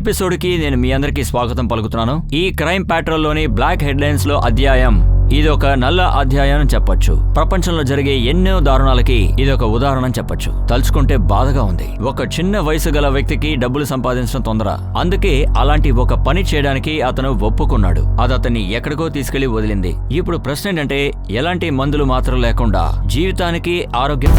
Episode కి నేను మీ అందరికీ స్వాగతం పలుకుతున్నాను. ఈ క్రైమ్ ప్యాట్రోల్ లోని బ్లాక్ హెడ్లైన్స్ లో అధ్యాయం ఇది ఒక నల్ల అధ్యాయం అని చెప్పొచ్చు. ప్రపంచంలో జరిగే ఎన్నో దారుణాలకి ఇదొక ఉదాహరణ చెప్పొచ్చు. తలుచుకుంటే బాధగా ఉంది. ఒక చిన్న వయసు గల వ్యక్తికి డబ్బులు సంపాదించడం తొందర, అందుకే అలాంటి ఒక పని చేయడానికి అతను ఒప్పుకున్నాడు. అది అతన్ని ఎక్కడికో తీసుకెళ్లి వదిలింది. ఇప్పుడు ప్రశ్న ఏంటంటే, ఎలాంటి మందులు మాత్రం లేకుండా జీవితానికి ఆరోగ్యం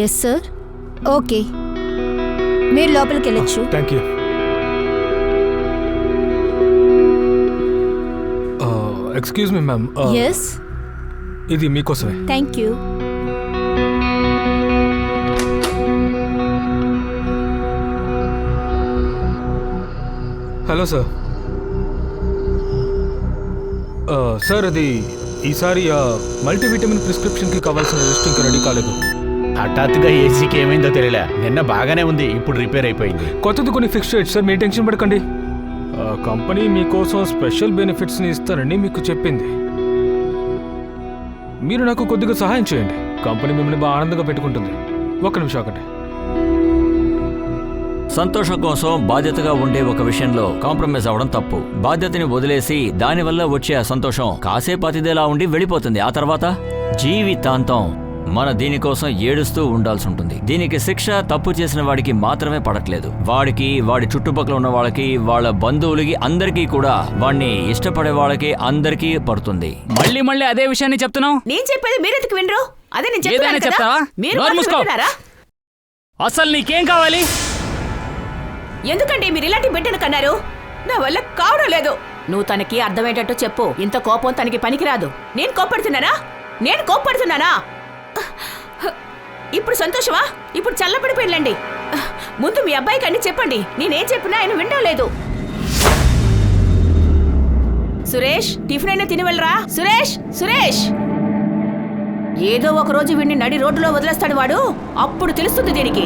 ఎస్ సార్. ఓకే, మీరు లోపలికి వెళ్ళొచ్చు. Thank you. Excuse me ma'am. Yes, ఇది మీకోసమే. థ్యాంక్ యూ. Hello sir. సార్, అది ఈసారి మల్టీవిటమిన్ ప్రిస్క్రిప్షన్కి కావాల్సిన లిస్ట్ ఇంకా రెడీ కాలేదు. హఠాత్తుగా ఏసీకి ఏమైందో తెలియలే. నిన్న బాగానే ఉంది, ఇప్పుడు రిపేర్ అయిపోయింది. కొత్తది కొన్ని ఫిక్స్ చేయొచ్చు సార్, మీరు టెన్షన్ పడకండి. కంపెనీ మీకోసం స్పెషల్ బెనిఫిట్స్ని ఇస్తారని మీకు చెప్పింది. మీరు నాకు కొద్దిగా సహాయం చేయండి. కంపెనీ మిమ్మల్ని బాగా ఆనందంగా పెట్టుకుంటుంది. ఒక్క నిమిషం ఆగండి. సంతోషం కోసం బాధ్యతగా ఉండే ఒక విషయంలో కాంప్రమైజ్ అవ్వడం తప్పు. బాధ్యతని వదిలేసి దానివల్ల వచ్చే ఆ సంతోషం కాసేపు అతిథిలా ఉండి వెళ్ళిపోతుంది. ఆ తర్వాత జీవితాంతం మన దీనికోసం ఏడుస్తూ ఉండాల్సి ఉంటుంది. దీనికి శిక్ష తప్పు చేసిన వాడికి మాత్రమే పడట్లేదు, వాడికి, వాడి చుట్టుపక్కల ఉన్న వాళ్ళకి, వాళ్ళ బంధువులకి, అందరికీ కూడా, వాడిని ఇష్టపడే వాళ్ళకి అందరికీ పడుతుంది. మళ్ళీ మళ్ళీ అదే విషయాన్ని చెప్తున్నావు. నేను చెప్పేది మీరెందుకు వినరు? అదే నేను ఏదైనా చెప్తావా? అసలు నీకేం కావాలి? ఎందుకంటే మీరు ఇలాంటి బిడ్డను కన్నారు? నా వల్ల కావడం లేదు. నువ్వు తనకి అర్థమయ్యేటట్టు చెప్పు. ఇంత కోపం తనకి పనికిరాదు. నేను కోప్పడుతున్నానా? ఇప్పుడు సంతోషమా? ఇప్పుడు చల్లబడిపోయిందండి. ముందు మీ అబ్బాయికి అన్ని చెప్పండి. నేనేం చెప్పినా ఆయన వినడం లేదు. సురేష్, టిఫిన్ అయినా తిని వెళ్ళరా. సురేష్, ఏదో ఒక రోజు వీడిని నడి రోడ్డులో వదిలేస్తాడు వాడు. అప్పుడు తెలుస్తుంది దీనికి.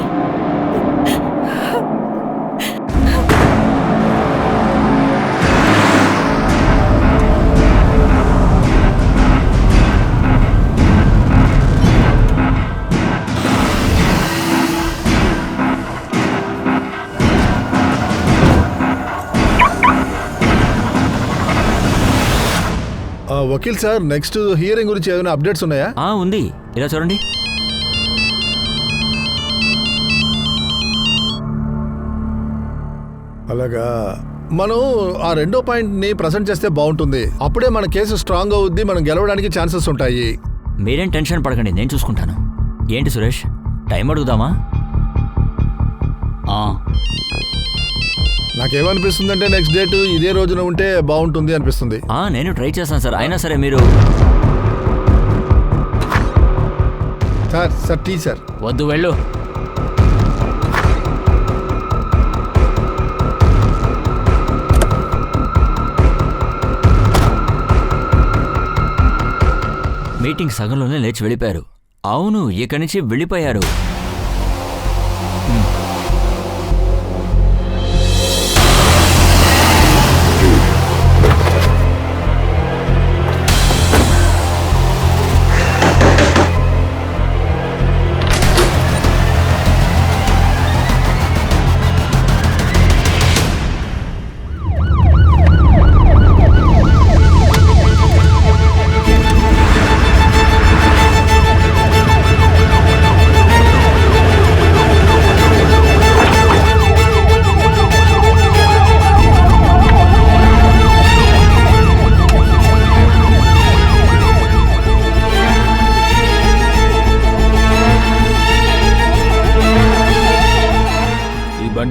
వకీల్ సార్, నెక్స్ట్ హియరింగ్ గురించి ఏమైనా అప్డేట్స్ ఉన్నాయా? ఉంది, ఇలా చూడండి. అలాగా, మనం ఆ రెండో పాయింట్ని ప్రజెంట్ చేస్తే బాగుంటుంది. అప్పుడే మన కేసు స్ట్రాంగ్ అవుద్ది, మనం గెలవడానికి ఛాన్సెస్ ఉంటాయి. మీరేం టెన్షన్ పడకండి, నేను చూసుకుంటాను. ఏంటి సురేష్, టైం అడుగుదామా? నాకేమనిపిస్తుందంటే నెక్స్ట్ డేట్ ఇదే రోజున ఉంటే బాగుంటుంది అనిపిస్తుంది. నేను ట్రై చేస్తాను సార్. అయినా సరే మీరు సార్ టీ సార్. వద్దు, వెళ్ళు. మీటింగ్ సగంలోనే లేచి వెళ్ళిపోయారు. అవును, ఇక్కడి నుంచి వెళ్ళిపోయారు.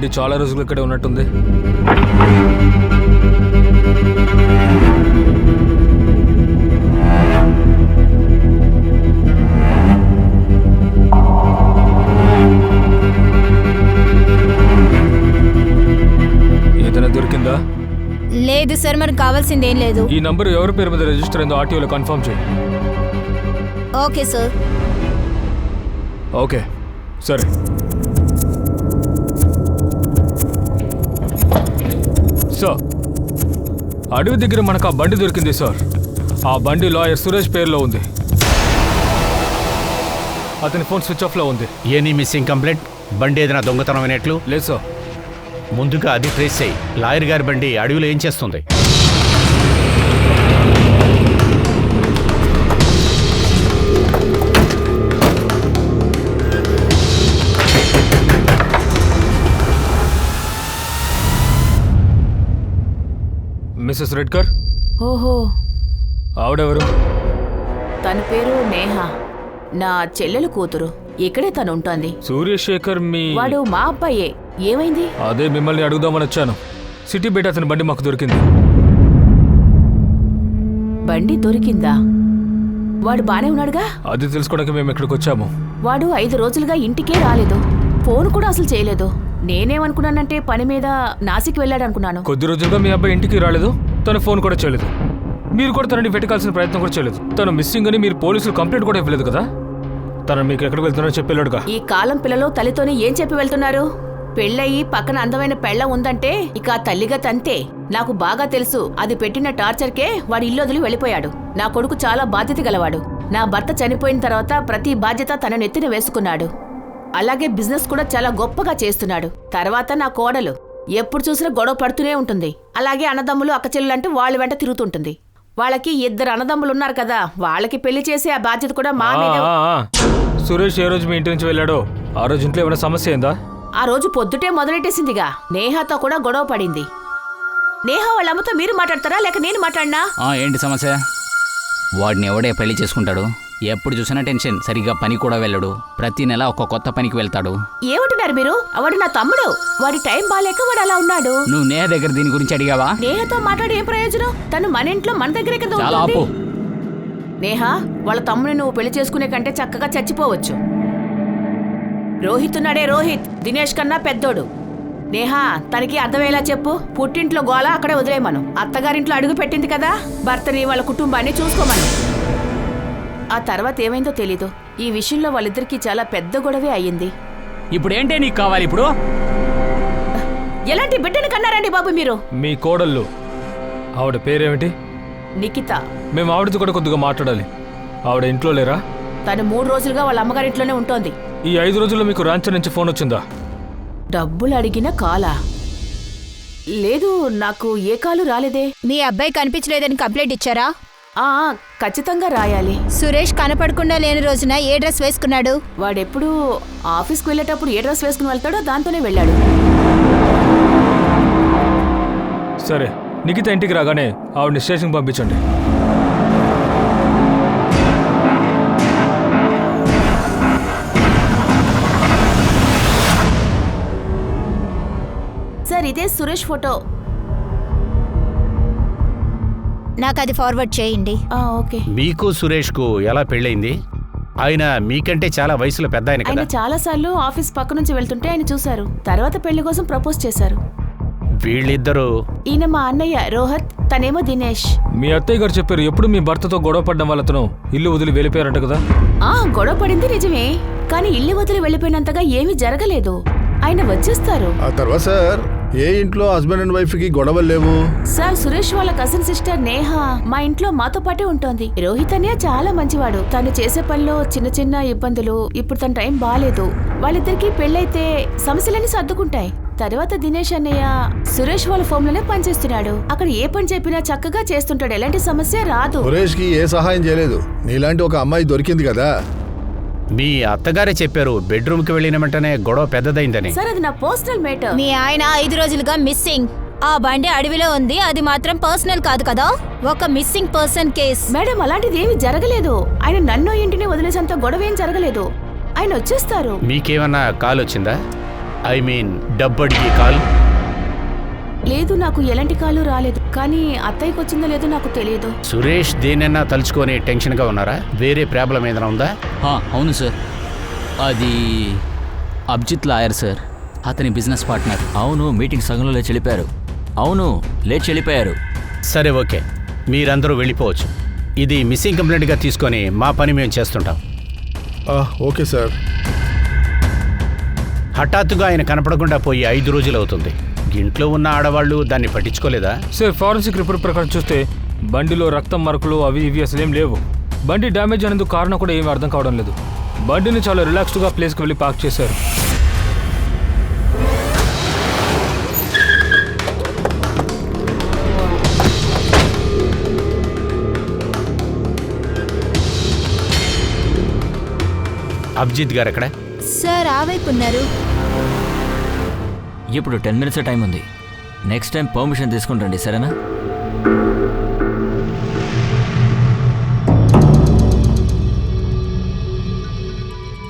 బండి చాలా రోజులు ఇక్కడే ఉన్నట్టుంది. ఏదైనా దొరికిందా? లేదు సార్, మనకు కావాల్సింది ఏం లేదు. ఈ నంబర్ ఎవరి పేరు మీద రిజిస్టర్ అయిందో ఆర్టీఓలో కన్ఫర్మ్ చేయి. Okay sir. ఓకే సరే. సార్, అడవి దగ్గర మనకు ఆ బండి దొరికింది సార్. ఆ బండి లాయర్ సురేష్ పేరులో ఉంది. అతని ఫోన్ స్విచ్ ఆఫ్లో ఉంది. Any missing complaint? బండి ఏదైనా దొంగతనం అయినట్లు? లేదు సార్. ముందుగా అది ట్రేస్ చేయి. లాయర్ గారి బండి అడవిలో ఏం చేస్తుంది? మిస్సెస్ రెడ్కర్. ఓహో, ఆవిడెవరు? తన పేరు నేహ, నా చెల్లెలు కూతురు. ఇక్కడే తను ఉంటుంది. సూర్యశేఖర్ మీ... వాడు మా అబ్బాయే. ఏమైంది? అదే మిమ్మల్ని అడుగుదామని వచ్చాను. సిటీ బయట అతని బండి మాకు దొరికింది. బండి దొరికిందా? వాడు బానే ఉన్నాడుగా? అది తెలుసుకోవడానికి మేము ఇక్కడికి వచ్చాము. వాడు 5 రోజులుగా ఇంటికే రాలేదు. ఫోన్ కూడా అసలు చేయలేదు. నేనేమనుకున్నానంటే పని మీద నాసిక్ వెళ్ళాడు అనుకున్నాను. కొద్ది రోజులుగా మీ అబ్బాయి ఇంటికి రాలేదు, తన ఫోన్ కూడా చేయలేదు. మీరు కూడా తనని వెతకాల్సిన ప్రయత్నం కూడా చేయలేదు. తను మిస్సింగ్ అని మీరు పోలీసులు కంప్లైంట్ కూడా ఇవ్వలేదు కదా. తను మీకు ఎక్కడికి వెళ్తున్నారో చెప్పేళ్ళుగా. ఈ కాలం పిల్లలు తల్లితోనే ఏం చెప్పి వెళ్తున్నారు? పెళ్ళయి పక్కన అందమైన పెళ్ళ ఉందంటే ఇక ఆ తల్లిగా తంతే. నాకు బాగా తెలుసు, అది పెట్టిన టార్చర్కే వాడు ఇల్లు వదిలి వెళ్ళిపోయాడు. నా కొడుకు చాలా బాధ్యత గలవాడు. నా భర్త చనిపోయిన తర్వాత ప్రతి బాధ్యత తన నెత్తిన వేసుకున్నాడు. అలాగే బిజినెస్ కూడా చాలా గొప్పగా చేస్తున్నాడు. తర్వాత నా కోడలు ఎప్పుడు చూసినా గొడవ పడుతూనే ఉంటుంది. అలాగే అన్నదమ్ములు అక్కచెల్లెలంటూ వాళ్ళ వెంట తిరుగుతుంటుంది. వాళ్ళకి 2 అన్నదమ్ములు ఉన్నారు కదా, వాళ్ళకి పెళ్లి చేసే ఆ బాధ్యత కూడా మా మీద. సురేష్ ఏ రోజు మీ ఇంటి నుంచి వెళ్ళాడో ఆ రోజు ఇంట్లో ఏమైనా సమస్య అయిందా? ఆ రోజు పొద్దుటే మొదలెట్టేసిందిగా. నేహాతో కూడా గొడవ పడింది. నేహా వాళ్ళ అమ్మతో మీరు మాట్లాడతారా లేక నేను మాట్లాడినా? ఏంటి సమస్య? వాడిని ఎవడే పెళ్లి చేసుకుంటాడు? ఎప్పుడు చూసినా టెన్షన్, సరిగ్గా పని కూడా వెళ్ళడు. ప్రతి నెల ఒక కొత్త పనికి వెళ్తాడు. ఏమంటున్నారు మీరు? వాడు నా తమ్ముడు. వాడి టైం బాగాలేక వాడు అలా ఉన్నాడు. నువ్వు నేహ దగ్గర దీని గురించి అడిగావా? నేహతో మాట్లాడి ఏం ప్రయోజనం? తను మన ఇంట్లో మన దగ్గరే కదా చాలా ఉంటుంది. ఆపు. నేహా, వాళ్ళ తమ్ముని నువ్వు పెళ్లి చేసుకునే కంటే చక్కగా చచ్చిపోవచ్చు. రోహిత్ ఉన్నాడే, రోహిత్ దినేష్ కన్నా పెద్దోడు. నేహా, తనకి అర్థమయ్యేలా చెప్పు. పుట్టింట్లో గోళ అక్కడే వదిలేయమను. అత్తగారింట్లో అడుగు పెట్టింది కదా, భర్తని వాళ్ళ కుటుంబాన్ని చూసుకోమను. ఆ తర్వాత ఏమైందో తెలీదు. ఈ విషయంలో వాళ్ళిద్దరికీ చాలా పెద్ద గొడవే అయ్యింది. ఇప్పుడు ఏంటే నీకు కావాలి? ఇప్పుడు ఎలాంటి బిడ్డను కన్నారండి బాబు మీరు? మీ కోడళ్ళు, ఆవిడ పేరేమిటి? నిఖిత. మేము ఆవిడతో కూడా కొద్దిగా మాట్లాడాలి. ఆవిడ ఇంట్లో లేరా? తను 3 రోజులుగా వాళ్ళ అమ్మగారింట్లోనే ఉంటుంది. ఈ 5 రోజుల్లో మీకు రాంచ నుంచి ఫోన్ వచ్చిందా? డబ్బులు అడిగిన కాలా? లేదు, నాకు ఏ కాలు రాలేదే. మీ అబ్బాయి కనిపించలేదని కంప్లైంట్ ఇచ్చారా? ఖచ్చితంగా రాయాలి. సురేష్ కనపడకుండా లేని రోజున ఏ డ్రెస్ వేసుకున్నాడు? వాడెప్పుడు ఆఫీస్కి వెళ్ళేటప్పుడు ఏ డ్రెస్ వేసుకుని వెళ్తాడో దాంతోనే వెళ్ళాడు. సరే, నిఖిత ఇంటికి రాగానే ఆవిడని స్టేషన్కి పంపించండి. సార్, ఇదే సురేష్ ఫోటో. నాకు అది ఫార్వర్డ్ చేయండి. ఓకే. మీకు సురేష్కు ఎలా పెళ్ళైంది? ఆయన మీకంటే చాలా వయసులో పెద్ద ఆయన ఆయన కదా. చాలా సార్లు ఆఫీస్ పక్క నుంచి వెళ్తుంటే ఆయన చూశారు. తర్వాత పెళ్లి కోసం ప్రపోజ్ చేశారు. వీళ్ళిద్దరూ ఈయన మా అన్నయ్య రోహత్, తనేమో దినేష్. మీ అత్తయ్య గారు చెప్పారు ఎప్పుడు మీ భర్తతో గొడవ పడ్డం వల్ల అతను ఇల్లు వదిలి వెళ్ళిపోయారంట కదా. గొడవ పడింది నిజమే, కానీ ఇల్లు వదిలి వెళ్ళిపోయినంతగా ఏమీ జరగలేదు. ఆయన వచ్చేస్తారు. ఆ తర్వాత సార్, ఏ ఇంట్లో హస్బెండ్ అండ్ వైఫ్ కి గొడవలు లేవు? సార్, సురేష్ వాళ్ళ కజిన్ సిస్టర్ నేహ మా ఇంట్లో మాతో పాటే ఉంటుంది. రోహిత్ అన్నయ్య చాలా మంచివాడు. తను చేసే పనిలో చిన్న చిన్న ఇబ్బందులు. ఇప్పుడు తన టైం బాగాలేదు. వాళ్ళిద్దరికి పెళ్ళైతే సమస్యలన్నీ సర్దుకుంటాయి. తర్వాత దినేష్ అన్నయ్య సురేష్ వాళ్ళ ఫోమ్ లోనే పనిచేస్తున్నాడు. అక్కడ ఏ పని చెప్పినా చక్కగా చేస్తుంటాడు. ఎలాంటి సమస్య రాదు. సురేష్ కి ఏ సహాయం చేయలేదు. నీలాంటి ఒక అమ్మాయి దొరికింది కదా. మీ అత్తగారే చెప్పారు బెడ్రూమ్కి వెళ్ళిన వెంటనే గొడవ పెద్దదైందని. సార్, అది నా పర్సనల్ మ్యాటర్. మీ ఆయన 5 రోజులుగా మిస్సింగ్. ఆ బండి అడవిలో ఉంది. అది మాత్రం పర్సనల్ కాదు కదా, ఒక మిస్సింగ్ పర్సన్ కేస్. మేడం, అలాంటిది ఏమీ జరగలేదు. ఆయన నన్ను ఇంటిని వదిలేసేంత గొడవ ఏం జరగలేదు. ఆయన వచ్చేస్తారు. మీకేమన్నా కాల్ వచ్చిందా? ఐ మీన్ డబ్బు అడిగి కాల్? లేదు, నాకు ఎలాంటి కాలు రాలేదు. కానీ అత్తయ్యకి వచ్చిందో లేదో నాకు తెలియదు. సురేష్ దేనైనా తలుచుకొని టెన్షన్గా ఉన్నారా? వేరే ప్రాబ్లం ఏదైనా ఉందా? అవును సార్, అది అభిజిత్ లాయర్ సార్, అతని బిజినెస్ పార్ట్నర్. అవును, మీటింగ్ సగంలో లేచి వెళ్ళిపోయారు. అవును, లేచి వెళ్ళిపోయారు. సరే, ఓకే, మీరందరూ వెళ్ళిపోవచ్చు. ఇది మిస్సింగ్ కంప్లైంట్గా తీసుకొని మా పని మేము చేస్తుంటాం. Okay sir. హఠాత్తుగా ఆయన కనపడకుండా పోయి 5 రోజులు అవుతుంది. ఇంట్లో ఉన్న ఆడవాళ్ళు దాన్ని పట్టించుకోలేదా? సార్, ఫారెన్సిక్ రిపోర్ట్ ప్రకారం చూస్తే బండిలో రక్తం మరకలు అవి ఇవి అసలేం లేవు. బండి డ్యామేజ్ అనేందుకు కారణం కూడా ఏమీ అర్థం కావడం లేదు. బండిని చాలా రిలాక్స్డ్గా ప్లేస్కి వెళ్ళి పార్క్ చేశారు. అభిజిత్ గారు ఎక్కడ? సార్ ఆ వైపు ఉన్నారు. ఇప్పుడు 10 minutes టైం ఉంది. నెక్స్ట్ టైం పర్మిషన్ తీసుకుని రండి, సరేనా?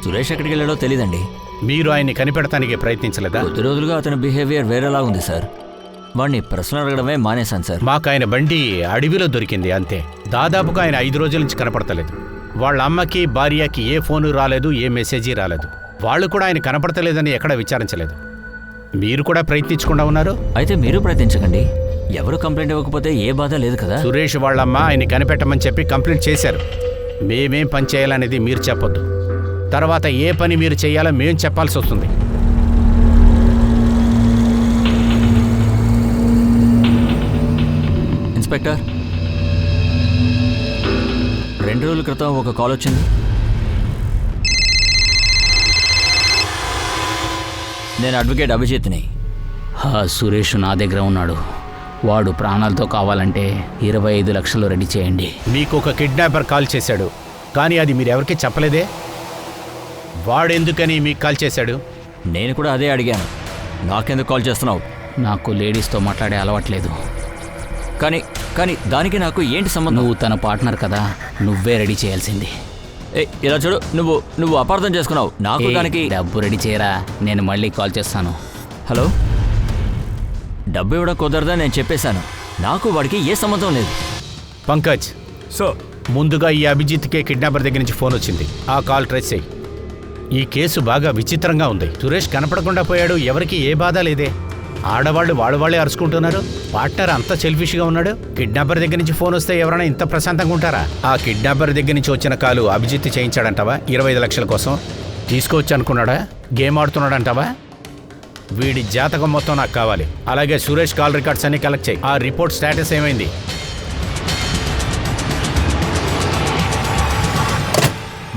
సురేష్ ఎక్కడికి వెళ్ళాడో తెలీదండి. మీరు ఆయన్ని కనిపెడటానికి ప్రయత్నించలేదా? కొద్ది రోజులుగా అతని బిహేవియర్ వేరేలా ఉంది సార్. వాడిని ప్రశ్న అడగడమే మానేశాను సార్. మాకు ఆయన బండి అడవిలో దొరికింది, అంతే. దాదాపుగా ఆయన 5 రోజుల నుంచి కనపడతలేదు. వాళ్ళ అమ్మకి భార్యకి ఏ ఫోను రాలేదు, ఏ మెసేజీ రాలేదు. వాళ్ళు కూడా ఆయన కనపడతలేదని ఎక్కడా విచారించలేదు. మీరు కూడా ప్రయత్నించకుండా ఉన్నారు. అయితే మీరు ప్రయత్నించకండి. ఎవరు కంప్లైంట్ ఇవ్వకపోతే ఏ బాధ లేదు కదా. సురేష్ వాళ్ళమ్మ ఆయన్ని కనిపెట్టమని చెప్పి కంప్లైంట్ చేశారు. మేమేం పని చేయాలనేది మీరు చెప్పొద్దు. తర్వాత ఏ పని మీరు చేయాలో మేము చెప్పాల్సి వస్తుంది. ఇన్స్పెక్టర్, 2 రోజుల క్రితం ఒక కాల్ వచ్చింది. నేను అడ్వకేట్ అభిజిత్ని. సురేష్ నా దగ్గర ఉన్నాడు. వాడు ప్రాణాలతో కావాలంటే 25 లక్షలు రెడీ చేయండి. మీకు ఒక కిడ్నాపర్ కాల్ చేశాడు, కానీ అది మీరు ఎవరికి చెప్పలేదే? వాడెందుకని మీకు కాల్ చేశాడు? నేను కూడా అదే అడిగాను. నాకెందుకు కాల్ చేస్తున్నావు? నాకు లేడీస్తో మాట్లాడే అలవాట్లేదు. కానీ దానికి నాకు ఏంటి సంబంధం? నువ్వు తన పార్ట్నర్ కదా, నువ్వే రెడీ చేయాల్సింది. ఇలా చూడు, నువ్వు అపార్థం చేసుకున్నావు. నాకు దానికి డబ్బు రెడీ చేయరా, నేను మళ్ళీ కాల్ చేస్తాను. హలో, డబ్బు ఇవ్వడం కుదరదని నేను చెప్పేశాను. నాకు వాడికి ఏ సంబంధం లేదు. పంకజ్, సో ముందుగా ఈ అభిజిత్కే కిడ్నాపర్ దగ్గర నుంచి ఫోన్ వచ్చింది. ఆ కాల్ ట్రేస్ చేయి. ఈ కేసు బాగా విచిత్రంగా ఉంది. సురేష్ కనపడకుండా పోయాడు, ఎవరికి ఏ బాధ లేదే. ఆడవాళ్ళు వాళ్ళే అరుచుకుంటున్నారు. పార్ట్నర్ అంత సెల్ఫిష్గా ఉన్నాడు. కిడ్నాపర్ దగ్గర నుంచి ఫోన్ వస్తే ఎవరైనా ఇంత ప్రశాంతంగా ఉంటారా? ఆ కిడ్నాపర్ దగ్గర నుంచి వచ్చిన కాలు అభిజిత్ చేయించాడంటావా? 25 లక్షల కోసం తీసుకోవచ్చు అనుకున్నాడా? గేమ్ ఆడుతున్నాడంటావా? వీడి జాతకం మొత్తం నాకు కావాలి. అలాగే సురేష్ కాల్ రికార్డ్స్ అన్ని కలెక్ట్ చేయి. ఆ రిపోర్ట్ స్టేటస్ ఏమైంది?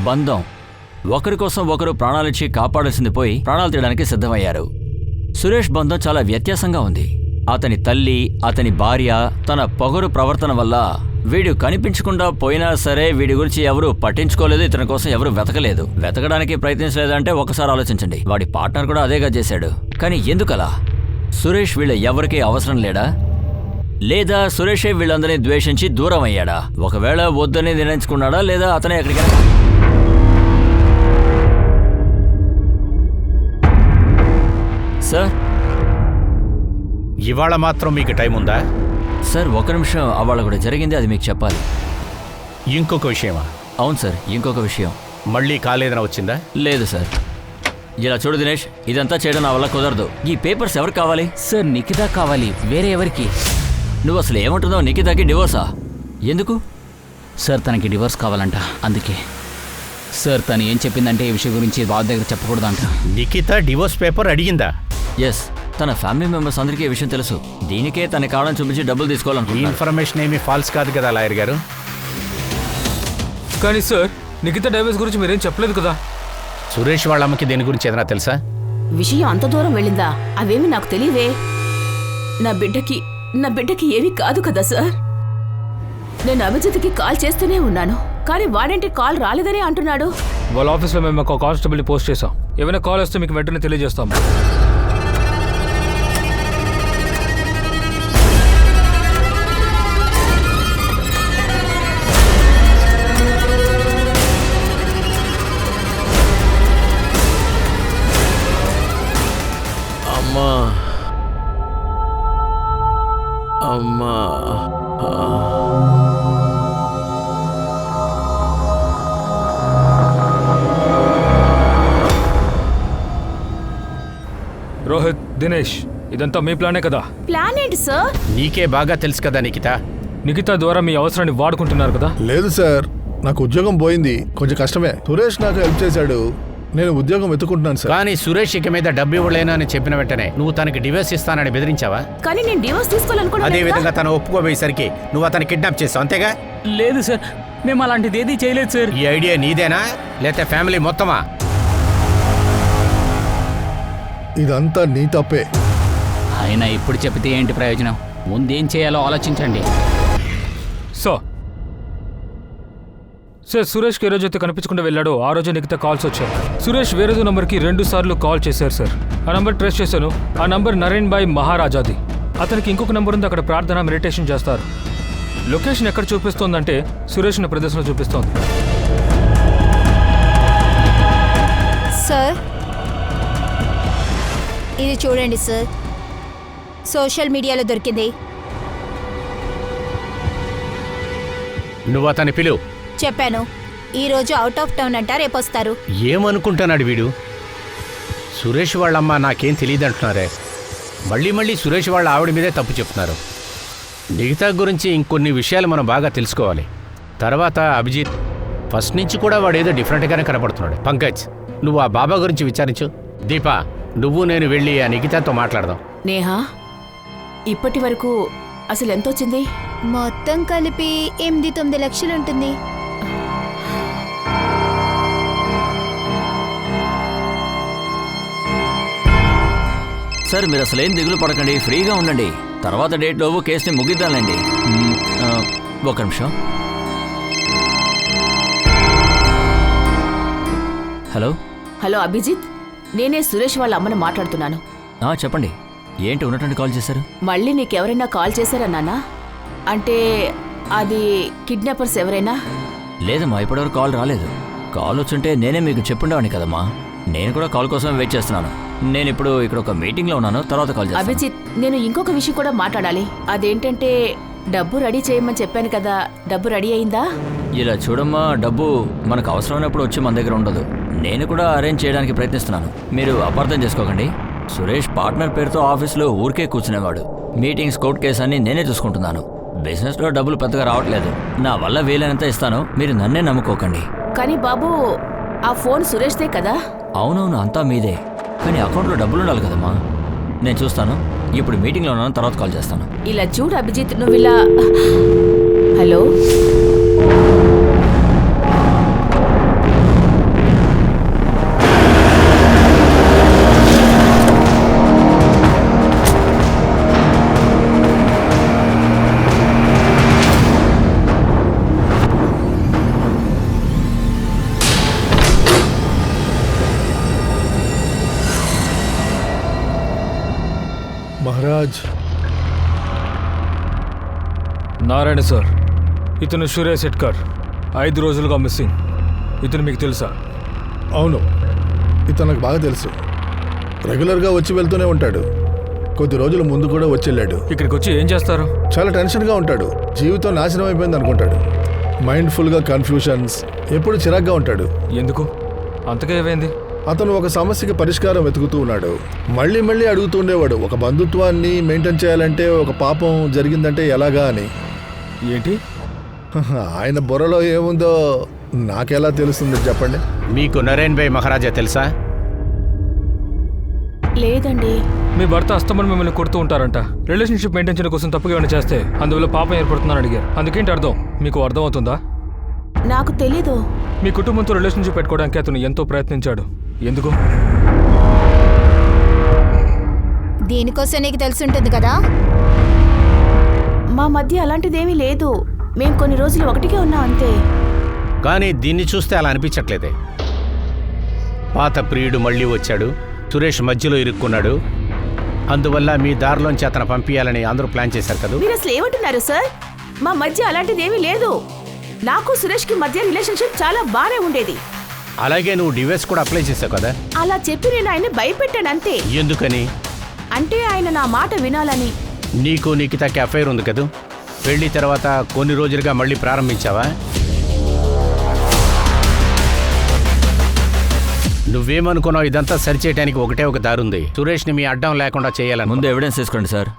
బంధం. ఒకరి కోసం ఒకరు ప్రాణాలిచ్చి కాపాడాల్సింది పోయి ప్రాణాలు తీయడానికి సిద్ధమయ్యారు. సురేష్ బంధం చాలా వ్యత్యాసంగా ఉంది. అతని తల్లి, అతని భార్య తన పొగరు ప్రవర్తన వల్ల వీడు కనిపించకుండా పోయినా సరే వీడి గురించి ఎవరు పట్టించుకోలేదు. ఇతని కోసం ఎవరు వెతకడానికి ప్రయత్నించలేదంటే ఒకసారి ఆలోచించండి. వాడి పార్ట్నర్ కూడా అదేగా చేశాడు. కానీ ఎందుకలా? సురేష్ వీళ్ళ ఎవరికీ అవసరం లేడా? లేదా సురేషే వీళ్ళందరినీ ద్వేషించి దూరం అయ్యాడా? ఒకవేళ వద్దని నిర్ణయించుకున్నాడా, లేదా అతనే ఎక్కడికైనా? సార్, ఇవాళ మాత్రం మీకు టైం ఉందా? సార్, 1 నిమిషం. అవాళ కూడా జరిగింది, అది మీకు చెప్పాలి. ఇంకొక విషయమా? అవును సార్, ఇంకొక విషయం. మళ్ళీ కాలేదన వచ్చిందా? లేదు సార్. ఇలా చూడు దినేష్, ఇదంతా చేయడం నా వల్ల కుదరదు. ఈ పేపర్స్ ఎవరికి కావాలి? సార్, నిఖితా కావాలి, వేరే ఎవరికి? నువ్వు అసలు ఏమంటున్నావు? నిఖితాకి డివోర్సా? ఎందుకు? సార్, తనకి డివోర్స్ కావాలంట, అందుకే. సార్, తను ఏం చెప్పిందంటే ఈ విషయం గురించి బాబు దగ్గర చెప్పకూడదంట. నిఖిత డివోర్స్ పేపర్ అడిగిందా? ఎస్, తన ఫ్యామిలీ మెంబర్స్ అందరికీ ఈ విషయం తెలుసు. దీనికే తన కారణం చూపించి డబ్బులు ఈ తీసుకోవాలనుకుంటున్నాను. ఇన్ఫర్మేషన్ ఏమీ ఫాల్స్ కాదు కదా లాయర్ గారు? కానీ సార్, నిఖితా డైవర్స్ గురించి మీరేం చెప్పలేదు కదా. సురేష్ వాళ్ళ అమ్మకి దీని గురించి ఏదైనా తెలుసా? విషయం అంత దూరం వెళ్ళిందా? అవేమి నాకు తెలియవే. నా బిడ్డకి ఏమీ కాదు కదా సార్. నేను అభిజిత్కి కాల్ చేస్తూనే ఉన్నాను, కానీ వాడేంటి కాల్ రాలేదని అంటున్నాడు. వాళ్ళ ఆఫీస్లో మేము ఒక కానిస్టేబుల్ని పోస్ట్ చేసాం. ఏమైనా కాల్ వస్తే మీకు వెంటనే తెలియజేస్తాం. అమ్మా. రోహిత్, దినేష్, ఇదంతా మీ ప్లానే కదా? ప్లాన్ ఏంటి సార్? నీకే బాగా తెలుసు కదా నిఖిత. నిఖిత ద్వారా మీ అవసరాన్ని వాడుకుంటున్నారు కదా? లేదు సార్, నాకు ఉద్యోగం పోయింది, కొంచెం కష్టమే. సురేష్ నాకు హెల్ప్ చేశాడు, నేను ఉద్యోగం వెతుకుంటున్నాను సార్. కానీ సురేష్ ఇక మీద డబ్బు ఇవ్వలేను అని చెప్పిన వెంటనే నువ్వు తనకి డివోర్స్ ఇస్తానని బెదిరించావా? కానీ నేను డివోర్స్ తీసుకోవాలనుకున్నాను. అదే విధంగా తను ఒప్పుకోబోయేసరికి నువ్వు అతను కిడ్నాప్ చేసావు, అంతేగా? లేదు సార్, మేము అలాంటిది ఏదీ చేయలేదు సార్. ఈ ఐడియా నీదేనా లేకపోతే ఫ్యామిలీ మొత్తమా? ఇదంతా నీ తప్పే. ఆయన ఇప్పుడు చెప్తే ఏంటి ప్రయోజనం? ముందేం చేయాలో ఆలోచించండి. సార్, సురేష్కి ఏ రోజైతే కనిపించకుండా వెళ్ళాడో ఆ రోజు నిఖిత కాల్స్ వచ్చాయి. సురేష్ వేరేదో నంబర్కి 2 సార్లు కాల్ చేశారు సార్. ఆ నంబర్ ట్రేస్ చేశాను. ఆ నంబర్ నరేన్ భాయ్ మహారాజాది. అతనికి ఇంకొక నంబర్ ఉంది, అక్కడ ప్రార్థన మెడిటేషన్ చేస్తారు. లొకేషన్ ఎక్కడ చూపిస్తోందంటే సురేష్ ఉన్న ప్రదేశంలో చూపిస్తోంది. సార్, ఇది చూడండి సార్, సోషల్ మీడియాలో దొరికింది. నువ్వు అతని పిలువు. చెప్పాను, ఈరోజు అవుట్ ఆఫ్ టౌన్ అంట, రేపు వస్తారు. ఏమనుకుంటున్నాడు వీడు? సురేష్ వాళ్ళమ్మ నాకేం తెలియదు అంటున్నారే. మళ్ళీ సురేష్ వాళ్ళ ఆవిడ మీదే తప్పు చెప్తున్నారు. మిగతా గురించి ఇంకొన్ని విషయాలు మనం బాగా తెలుసుకోవాలి. తర్వాత అభిజిత్, ఫస్ట్ నుంచి కూడా వాడు ఏదో డిఫరెంట్గానే కనపడుతున్నాడు. పంకజ్, నువ్వు ఆ బాబా గురించి విచారించు. దీపా, నువ్వు నేను వెళ్ళి ఆ నిఖితాతో మాట్లాడదాం. నేహా, ఇప్పటి వరకు అసలు ఎంత వచ్చింది? మొత్తం కలిపి 8-9 లక్షలు ఉంటుంది. సార్, మీరు అసలు ఏం దిగులు పడకండి, ఫ్రీగా ఉండండి. తర్వాత డేట్లోపు కేసుని ముగిద్దాంలేండి. ఒక నిమిషం. హలో. హలో అభిజిత్, నేనే సురేష్ వాళ్ళ అమ్మను మాట్లాడుతున్నాను. చెప్పండి, ఏంటి ఉన్నటువంటి కాల్ చేశారు? మళ్ళీ నీకెవరైనా కాల్ చేశారా నాన్న? అంటే అది కిడ్నాపర్స్ ఎవరైనా? లేదమ్మా, ఇప్పటివరకు కాల్ రాలేదు. కాల్ వచ్చుంటే నేనే మీకు చెప్పుండేవాడిని కదమ్మా. నేను కూడా కాల్ కోసం వెయిట్ చేస్తున్నాను. నేను ఇప్పుడు ఇక్కడ ఒక మీటింగ్లో ఉన్నాను, తర్వాత కాల్ చేస్తాను. అభిజిత్, నేను ఇంకొక విషయం కూడా మాట్లాడాలి. అదేంటంటే డబ్బు రెడీ చేయమని చెప్పాను కదా, డబ్బు రెడీ అయిందా? ఇలా చూడమ్మా, డబ్బు మనకు అవసరమైనప్పుడు వచ్చి మన దగ్గర ఉండదు. నేను కూడా అరేంజ్ చేయడానికి ప్రయత్నిస్తున్నాను, మీరు అపార్థం చేసుకోకండి. సురేష్ పార్ట్నర్ పేరుతో ఆఫీస్లో ఊరికే కూర్చునేవాడు. మీటింగ్స్, కోర్ట్ కేసు అన్ని నేనే చూసుకుంటున్నాను. బిజినెస్లో డబ్బులు పెద్దగా రావట్లేదు. నా వల్ల వీలైనంత ఇస్తాను, మీరు నన్నే నమ్ముకోకండి. కానీ బాబు, ఆ ఫోన్ సురేష్దే కదా? అవునవును, అంతా మీదే. కానీ అకౌంట్లో డబ్బులు ఉండాలి కదమ్మా. నేను చూస్తాను, ఇప్పుడు మీటింగ్లో ఉన్నాను, తర్వాత కాల్ చేస్తాను. ఇలా చూడు అభిజిత్, నువ్వు ఇలా. హలో, మహారాజ్. నారాయణ సార్, ఇతను సురేష్ ఎట్కర్, 5 రోజులుగా మిస్సింగ్. ఇతను మీకు తెలుసా? అవును, ఇతను నాకు బాగా తెలుసు. రెగ్యులర్గా వచ్చి వెళ్తూనే ఉంటాడు. కొద్ది రోజుల ముందు కూడా వచ్చి వెళ్ళాడు. ఇక్కడికి వచ్చి ఏం చేస్తారు? చాలా టెన్షన్గా ఉంటాడు. జీవితం నాశనం అయిపోయింది అనుకుంటాడు. మైండ్ఫుల్గా కన్ఫ్యూషన్స్, ఎప్పుడు చిరాగ్గా ఉంటాడు. ఎందుకు? అంతగా ఏమైంది? అతను ఒక సమస్యకి పరిష్కారం వెతుకుతూ ఉన్నాడు. మళ్ళీ అడుగుతూ ఉండేవాడు, ఒక బంధుత్వాన్ని మెయింటైన్ చేయాలంటే ఒక పాపం జరిగిందంటే ఎలాగా అని. ఏంటి? ఆయన బుర్రలో ఏముందో నాకెలా తెలుస్తుంది చెప్పండి. మీకు నరేన్ భాయ్ మహారాజా తెలుసా? లేదండి. మీ భర్త అస్తమని మిమ్మల్ని కొడుతూ ఉంటారంట. రిలేషన్షిప్ మెయింటైన్ చేయడం కోసం తప్పుగా ఏమైనా చేస్తే అందువల్ల పాపం ఏర్పడుతుందని అడిగారు. అందుకేంటి అర్థం? మీకు అర్థం అవుతుందా? నాకు తెలీదు. మీ కుటుంబంతో రిలేషన్షిప్ పెట్టుకోవడానికి అతను ఎంతో ప్రయత్నించాడు. ఎందుకు? దీనికోసం నీకు తెలుసుంటుంది కదా. మా మధ్య అలాంటిదేమీ లేదు. మేం కొన్ని రోజులు ఒకటిగా ఉన్నాం అంతే. కానీ దీన్ని చూస్తే అలా అనిపించట్లేదే. పాత ప్రియుడు మళ్ళీ వచ్చాడు, సురేష్ మధ్యలో ఇరుక్కున్నాడు. అందువల్ల మీ దారిలోంచి అతను పంపించాలని అందరూ ప్లాన్ చేశారు కదా. మీరు అసలు ఏమంటున్నారు సార్? మా మధ్య అలాంటిదేమీ లేదు. నాకు సురేష్కి మధ్య రిలేషన్షిప్ చాలా బాగానే ఉండేది. అలాగే నువ్వు డివోర్స్ కూడా అప్లై చేసావు కదా. అలా చెప్పి నేను ఆయన్ని భయపెట్టాను అంతే. ఎందుకని? అంటే ఆయన నా మాట వినాలని. నీకు నిఖితాకి అఫైర్ ఉంది కదూ? పెళ్లి తర్వాత కొన్ని రోజులుగా మళ్ళీ ప్రారంభించావా? నువ్వేమనుకున్నావు? ఇదంతా సరిచేయడానికి ఒకటే ఒక దారుంది. సురేష్ని మీ అడ్డం లేకుండా చేయాలని. ముందు ఎవిడెన్స్ తీసుకోండి సార్,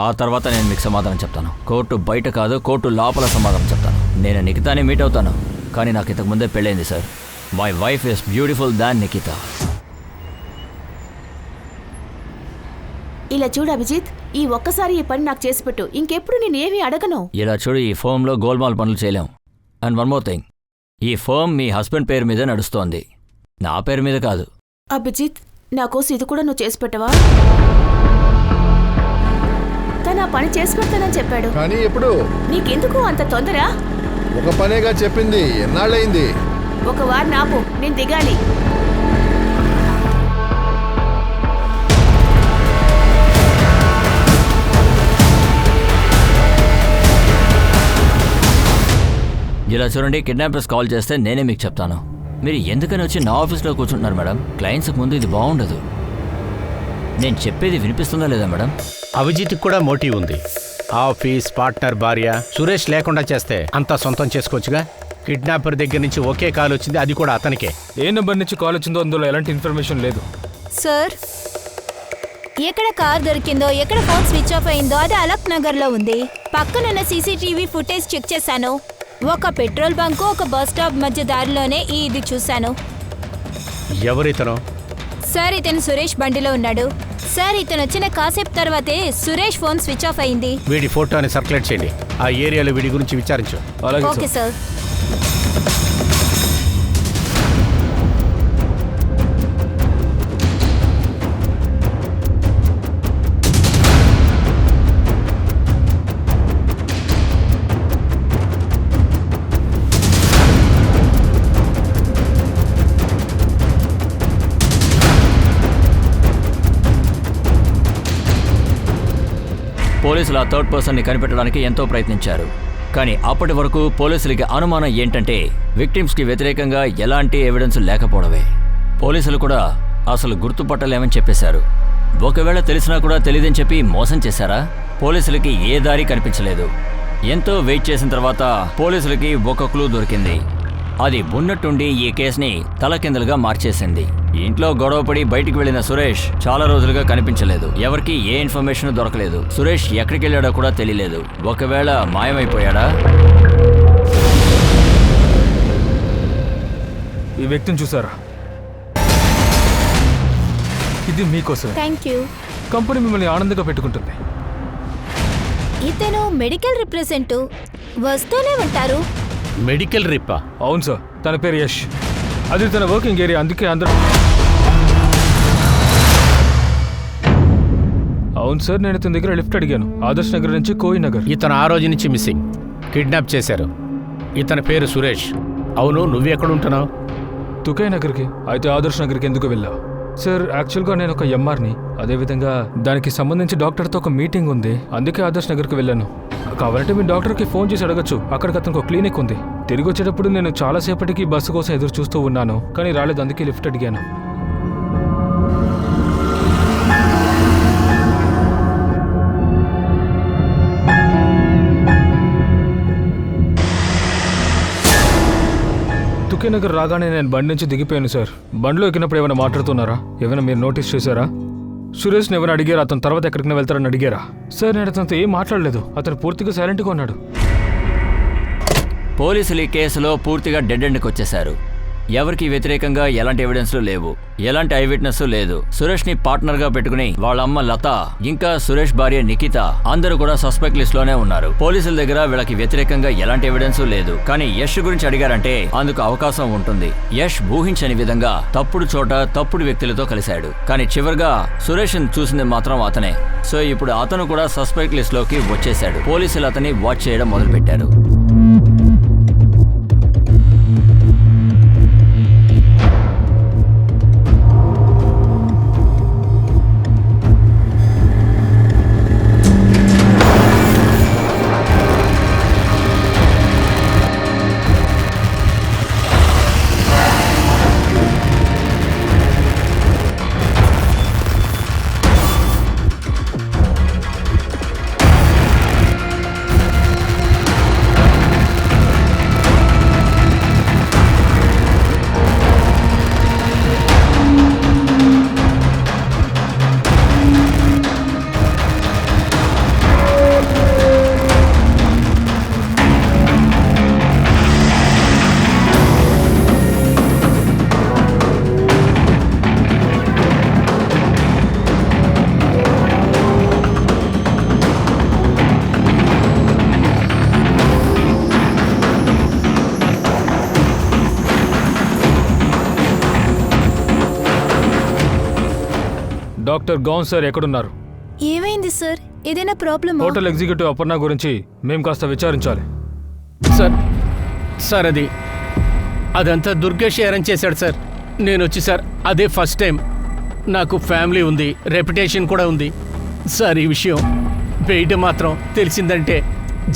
ఆ తర్వాత నేను మీకు సమాధానం చెప్తాను. కోర్టు బయట కాదు, కోర్టు లోపల సమాధానం చెప్తాను. నేను నిఖితాని మీట్ అవుతాను, కానీ నాకు ఇంతకు ముందే పెళ్ళైంది sir. My wife is beautiful than Nikhita. ఇలా చూడు అభిజిత్, ఈ ఒక్కసారి ఈ పని నాకు చేసి పెట్టు. ఇంకెప్పుడు నేనేమీ అడగను. ఇలా చూడు, ఈ ఫర్మ్లో గోల్మాల్ పనులు చేయలేం. అండ్ వన్ మోర్ థింగ్, ఈ ఫర్మ్ మీ హస్బెండ్ పేరు మీద నడుస్తోంది, నా పేరు మీద కాదు. అభిజిత్, నా కోసం ఇది కూడా నువ్వు చేసి పెట్టవా? తను ఆ పని చేసి పెడతానని చెప్పాడు. కానీ ఎప్పుడు? నీకెందుకు అంత తొందర? ఒక పనేగా చెప్పింది, ఎన్నాళ్ళయింది? ఒక వారం ఆపు, నేను దిగాలి. ఇలా చూడండి, కిడ్నాపర్స్ కాల్ చేస్తే నేనే మీకు చెప్తాను. మీరు ఎందుకని వచ్చి నా ఆఫీస్లో కూర్చుంటున్నారు మేడం? క్లయింట్స్కి ముందు ఇది బాగుండదు. నేను చెప్పేది వినిపిస్తుందా లేదా మేడం? అభిజిత్కి కూడా మోటివ్ ఉంది. ఆఫీస్, పార్ట్నర్, భార్య. సురేష్ లేకుండా చేస్తే అంతా సొంతం చేసుకోవచ్చుగా. కిడ్నాపర్ దగ్గర నుంచి ఒకే కాల్ వచ్చింది, అది కూడా అతనికే. ఏ నెంబర్ నుంచి కాల్ వచ్చిందో అందులో ఎలాంటి ఇన్ఫర్మేషన్ లేదు. సార్, ఎక్కడ కార్ దొరికిందో, ఎక్కడ ఫోన్ స్విచ్ ఆఫ్ అయిందో అది అలక్ నగర్లో ఉంది. పక్కనున్న సీసీటీవీ ఫుటేజ్ చెక్ చేశాను. ఒక పెట్రోల్ బంకు, ఒక బస్ స్టాప్ మధ్య దారిలోనే ఇది చూశాను. ఎవరితను? సార్, ఇతను సురేష్ బండిలో ఉన్నాడు. సార్, ఇతను వచ్చిన కాసేపు తర్వాతే సురేష్ ఫోన్ స్విచ్ ఆఫ్ అయింది. వీడి ఫోటోని సర్క్యులేట్ చేయండి. ఆ ఏరియాలో వీడి గురించి విచారించు. అలాగే ఓకే సార్. సార్. పోలీసులు ఆ థర్డ్ పర్సన్ని కనిపెట్టడానికి ఎంతో ప్రయత్నించారు, కానీ అప్పటి వరకు పోలీసులకి అనుమానం ఏంటంటే విక్టిమ్స్కి వ్యతిరేకంగా ఎలాంటి ఎవిడెన్స్ లేకపోవడమే. పోలీసులు కూడా అసలు గుర్తుపట్టలేమని చెప్పేశారు. ఒకవేళ తెలిసినా కూడా తెలియదని చెప్పి మోసం చేశారా? పోలీసులకి ఏ దారి కనిపించలేదు. ఎంతో వెయిట్ చేసిన తర్వాత పోలీసులకి ఒక క్లూ దొరికింది. అది ఉన్నట్టుండి ఈ కేసుని తలకిందులుగా మార్చేసింది. ఇంట్లో గొడవపడి బయటికి వెళ్లిన సురేష్ చాలా రోజులుగా కనిపించలేదు. ఎవరికి ఏ ఇన్ఫర్మేషన్ దొరకలేదు. సురేష్ ఎక్కడికి వెళ్ళాడో కూడా తెలియలేదు. ఒకవేళ మాయమైపోయాడా? ఈ వ్యక్తిని చూసారా? ఇది మీకోసం. Thank you. కంపెనీ మిమ్మల్ని ఆనందంగా పెట్టుకుంటుంది. ఇతను మెడికల్ రిప్రజెంటివ్, వస్తూనే ఉంటారు. మెడికల్ రిప్పా? అవును సార్, తన పేరు యష్. అది తన వర్కింగ్ ఏరియా, అందుకే అందరూ. అవును సార్, నేను ఇతని దగ్గర లిఫ్ట్ అడిగాను. ఆదర్శ్ నగర్ నుంచి కోయి నగర్. ఇతను ఆ రోజు నుంచి మిస్సింగ్, కిడ్నాప్ చేశారు. ఇతని పేరు సురేష్. అవును, నువ్వెక్కడుంటున్నావు? తుకే నగర్కి. అయితే ఆదర్శ్ నగర్కి ఎందుకు వెళ్ళావు? సార్, యాక్చువల్గా నేను ఒక ఎంఆర్ని. అదేవిధంగా దానికి సంబంధించి డాక్టర్తో ఒక మీటింగ్ ఉంది, అందుకే ఆదర్శ్ నగర్కి వెళ్ళాను. కావాలంటే మీ డాక్టర్కి ఫోన్ చేసి అడగచ్చు. అక్కడికి అతనికి ఒక క్లినిక్ ఉంది. తిరిగి వచ్చేటప్పుడు నేను చాలాసేపటికి బస్సు కోసం ఎదురు చూస్తూ ఉన్నాను, కానీ రాలేదు, అందుకే లిఫ్ట్ అడిగాను. తుకే నగర్ రాగానే నేను బండి నుంచి దిగిపోయాను సార్. బండిలో ఎక్కినప్పుడు ఏమైనా మాట్లాడుతున్నారా? ఏమైనా మీరు నోటీస్ చేశారా? సురేష్ని ఎవరైనా అడిగారా? అతను తర్వాత ఎక్కడికైనా వెళ్తారని అడిగారా? సార్, నేను అతనితో ఏం మాట్లాడలేదు. అతను పూర్తిగా సైలెంట్గా ఉన్నాడు. పోలీసులు ఈ కేసులో పూర్తిగా డెడ్ ఎండ్కి వచ్చేశారు. ఎవరికి వ్యతిరేకంగా ఎలాంటి ఎవిడెన్స్లు లేవు, ఎలాంటి ఐ విట్నెస్ లేదు. సురేష్ ని పార్ట్నర్ గా పెట్టుకుని వాళ్ళ అమ్మ లత, ఇంకా సురేష్ భార్య నిఖిత అందరూ కూడా సస్పెక్ట్ లిస్ట్ లోనే ఉన్నారు. పోలీసుల దగ్గర వీళ్ళకి వ్యతిరేకంగా ఎలాంటి ఎవిడెన్స్ లేదు. కానీ యష్ గురించి అడిగారంటే అందుకు అవకాశం ఉంటుంది. యష్ ఊహించని విధంగా తప్పుడు చోట తప్పుడు వ్యక్తులతో కలిశాడు, కానీ చివరిగా సురేష్ చూసింది మాత్రం అతనే. సో ఇప్పుడు అతను కూడా సస్పెక్ట్ లిస్ట్ లోకి వచ్చేశాడు. పోలీసులు అతన్ని వాచ్ చేయడం మొదలుపెట్టారు. డాక్టర్ గౌన్ సార్ ఎక్కడున్నారు? ఏమైంది సార్? ఏదైనా ప్రాబ్లమా? హోటల్ ఎగ్జిక్యూటివ్ అపర్ణ గురించి మేము కాస్త విచారించాలి. సార్ అదంతా దుర్గేష్ అరేంజ్ చేశాడు సార్. నేను వచ్చి సార్ అదే ఫస్ట్ టైం. నాకు ఫ్యామిలీ ఉంది, రెప్యుటేషన్ కూడా ఉంది సార్. ఈ విషయం బయట మాత్రం తెలిసిందంటే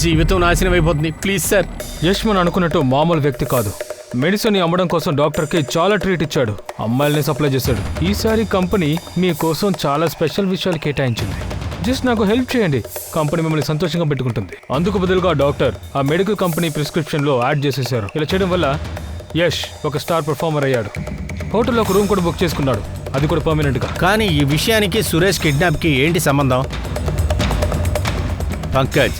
జీవితం నాశనం అయిపోతుంది. Please sir. యష్ మనం అనుకున్నట్టు మామూలు వ్యక్తి కాదు. మెడిసిన్ అమ్మడం కోసం డాక్టర్కి చాలా ట్రీట్ ఇచ్చాడు, అమ్మాయిల్ని సప్లై చేశాడు. ఈసారి కంపెనీ మీకోసం చాలా స్పెషల్ విషయాలు కేటాయించింది. జస్ట్ నాకు హెల్ప్ చేయండి, కంపెనీ మిమ్మల్ని సంతోషంగా పెట్టుకుంటుంది. అందుకు బదులుగా డాక్టర్ ఆ మెడికల్ కంపెనీ ప్రిస్క్రిప్షన్లో యాడ్ చేసేశారు. ఇలా చేయడం వల్ల యష్ ఒక స్టార్ పర్ఫార్మర్ అయ్యాడు. హోటల్లో ఒక రూమ్ కూడా బుక్ చేసుకున్నాడు, అది కూడా పర్మనెంట్గా. కానీ ఈ విషయానికి సురేష్ కిడ్నాప్కి ఏంటి సంబంధం? పంకజ్,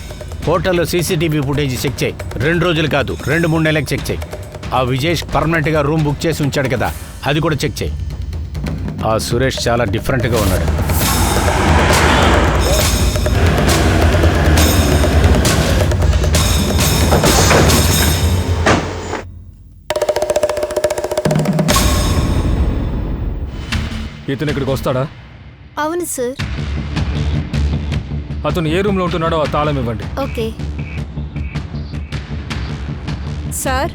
హోటల్లో సీసీటీవీ ఫుటేజ్ చెక్ చేయి. 2 రోజులు కాదు, 2-3 నెలలకు చెక్ చేయి. ఆ విజేష్ పర్మనెంట్గా రూమ్ బుక్ చేసి ఉంచాడు కదా, అది కూడా చెక్ చేయి. ఆ సురేష్ చాలా డిఫరెంట్గా ఉన్నాడు. ఇతను ఇక్కడికి వస్తాడా? అవును సార్. అతను ఏ రూమ్లో ఉంటున్నాడో ఆ తాళం ఇవ్వండి. Okay sir.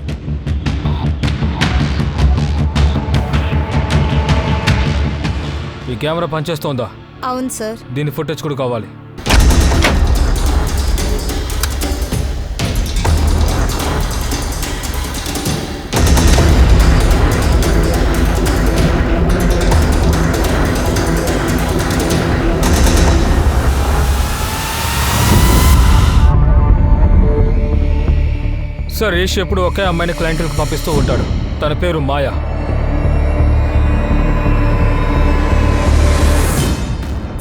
ఈ కెమెరా పనిచేస్తోందా? అవును సార్. దీని ఫుటేజ్ కూడా కావాలి. సార్, యష్ ఎప్పుడు ఒకే అమ్మాయిని క్లయింట్లకు పంపిస్తూ ఉంటాడు. తన పేరు మాయా.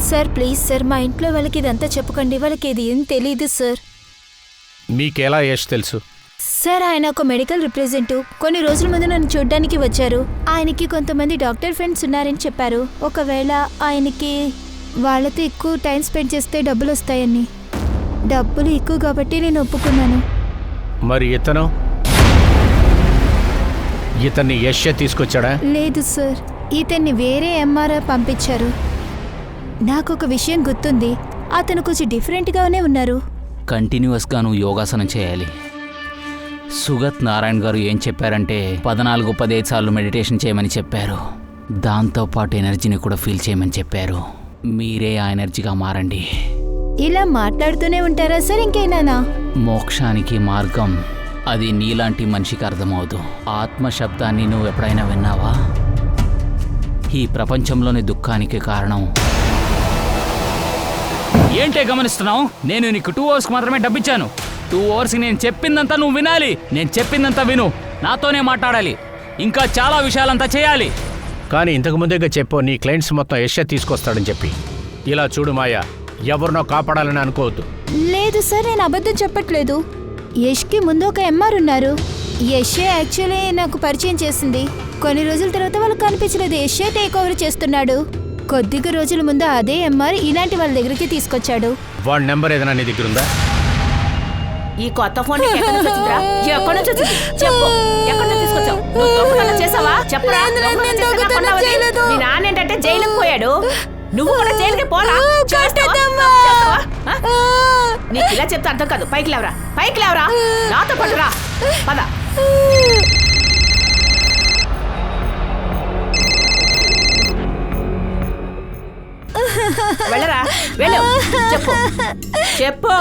సార్ ప్లీజ్ సార్, మా ఇంట్లో వాళ్ళకి ఇదంతా చెప్పకండి. వాళ్ళకి ఇది ఏం తెలీదు సార్. మీకెలా యష్ తెలుసు? సార్ ఆయన ఒక మెడికల్ రిప్రజెంటేటివ్. కొన్ని రోజుల ముందు నన్ను చూడ్డానికి వచ్చారు. ఆయనకి కొంతమంది డాక్టర్ ఫ్రెండ్స్ ఉన్నారని చెప్పారు. ఒకవేళ ఆయనకి వాళ్ళతో ఎక్కువ టైం స్పెండ్ చేస్తే డబ్బులు వస్తాయని. డబ్బులు ఎక్కువ కాబట్టి నేను ఒప్పుకున్నాను. మరి ఇతన్ని యష్ తీసుకొచ్చాడా? లేదు సార్, ఇతన్ని వేరే ఎంఆర్ఐ పంపించారు. నాకు ఒక విషయం గుర్తుంది, అతను కొంచెం డిఫరెంట్గానే ఉన్నారు. కంటిన్యూస్గా నువ్వు యోగాసనం చేయాలి. సుగత్ నారాయణ్ గారు ఏం చెప్పారంటే 14-15 సార్లు మెడిటేషన్ చేయమని చెప్పారు. దాంతోపాటు ఎనర్జీని కూడా ఫీల్ చేయమని చెప్పారు. మీరే ఆ ఎనర్జీగా మారండి. ఇలా మాట్లాడుతూనే ఉంటారా సార్ ఇంకేనా? మోక్షానికి మార్గం అది నీలాంటి మనిషికి అర్థమవుదు. ఆత్మ శబ్దాన్ని నువ్వు ఎప్పుడైనా విన్నావా? ఈ ప్రపంచంలోని దుఃఖానికి కారణం. ఏంటే గమనిస్తున్నావు? నేను నీకు 2 అవర్స్కి మాత్రమే డబ్బిచ్చాను. 2 అవర్స్కి నేను చెప్పిందంతా నువ్వు వినాలి. నేను చెప్పిందంతా విను, నాతోనే మాట్లాడాలి, ఇంకా చాలా విషయాలంతా చేయాలి. కానీ ఇంతకు ముందేగా చెప్పు, నీ క్లయింట్స్ మొత్తం యష్ తీసుకొస్తాడని చెప్పి. ఇలా చూడు మాయా, ఎవరినో కాపాడాలని అనుకోవద్దు. లేదు సార్, నేను అబద్ధం చెప్పట్లేదు. యష్కి ముందు ఒక ఎంఆర్ ఉన్నారు. యషే యాక్చువల్లీ నాకు పరిచయం చేసింది. కొన్ని రోజుల తర్వాత వాళ్ళకి కనిపించలేదు. యషే టేక్ ఓవర్ చేస్తున్నాడు. కొద్దిగా రోజుల ముందు అదే ఎంఆర్ ఇలాంటి వాళ్ళ దగ్గరికి తీసుకొచ్చాడు. వాడి నెంబర్ ఏదైనా నీ దగ్గర ఉందా? ఈ కొత్త ఫోన్ ఎక్కడి నుంచి వచ్చిందిరా? ఎక్కడి నుంచి వచ్చింది? చెప్పు, ఎక్కడి నుంచి తీసుకొచ్చావు? నువ్వు దొంగతనం చేసావా? చెప్పరా. మీ నాన్న ఏంటంటే జైలుకి పోయాడు, నువ్వు కూడా జైలుకి పోరా. నీకు ఇలా చెప్తే అర్థం కాదు. పైకి లేవరా, పైకి లేవరా, నాతో పట్టురా, పద. వెళ్ళరా, వెళ్ళు. చెప్పు చెప్పు.